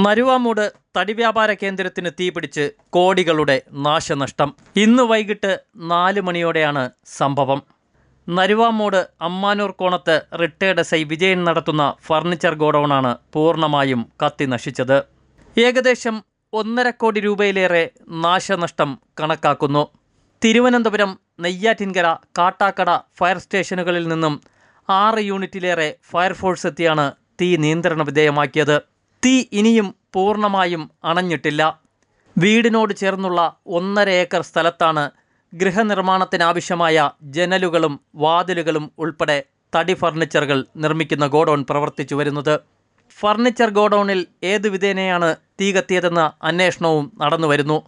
നരുവാമൂട് തടി വ്യാപാര കേന്ദ്രത്തിന് തീപിടിച്ച് കോടികളുടെ നാശനഷ്ടം. ഇന്ന് വൈകിട്ട് 4 മണിയോടെയാണ് സംഭവം. നരുവാമൂട് അമ്മാനൂർ കോണത്ത് റിട്ടയർഡ് SI വിജയൻ നടത്തുന്ന ഫർണിച്ചർ ഗോഡൌണാണ് പൂർണ്ണമായും കത്തി നശിച്ചത്. ഏകദേശം 1.5 കോടി രൂപയിലേറെ നാശനഷ്ടം കണക്കാക്കുന്നു. തിരുവനന്തപുരം, നെയ്യാറ്റിൻകര, കാട്ടാക്കട ഫയർ സ്റ്റേഷനുകളിൽ നിന്നും 6 യൂണിറ്റിലേറെ ഫയർഫോഴ്സ് എത്തിയാണ് തീ നിയന്ത്രണ വിധേയമാക്കിയത്. തീ ഇനിയും പൂർണ്ണമായും അണഞ്ഞിട്ടില്ല. വീടിനോട് ചേർന്നുള്ള 1.5 ഏക്കർ സ്ഥലത്താണ് ഗൃഹനിർമ്മാണത്തിനാവശ്യമായ ജനലുകളും വാതിലുകളും ഉൾപ്പെടെ തടി ഫർണിച്ചറുകൾ നിർമ്മിക്കുന്ന ഗോഡൌൺ പ്രവർത്തിച്ചു വരുന്നത്. ഫർണിച്ചർ ഗോഡൌണിൽ ഏതു വിധേനയാണ് തീ കത്തിയതെന്ന അന്വേഷണവും നടന്നുവരുന്നു.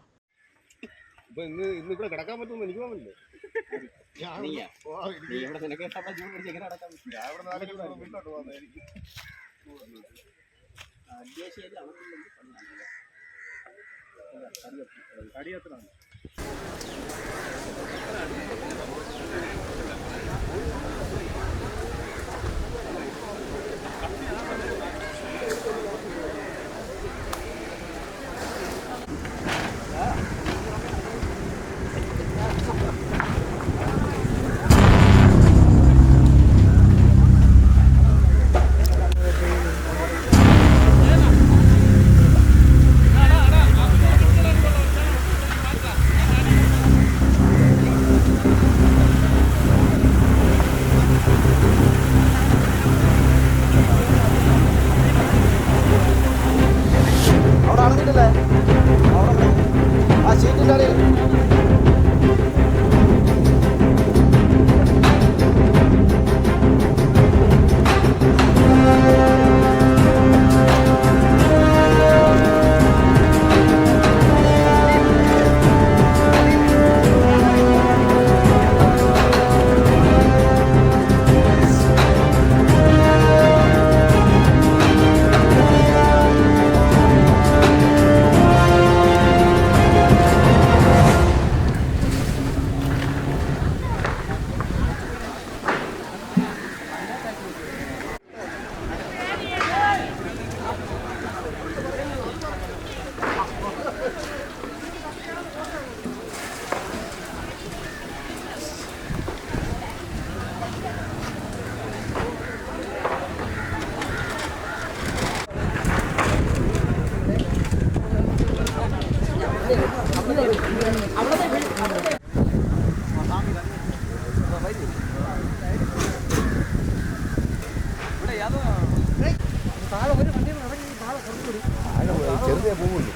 ചെറുതേ പോകുള്ളൂ.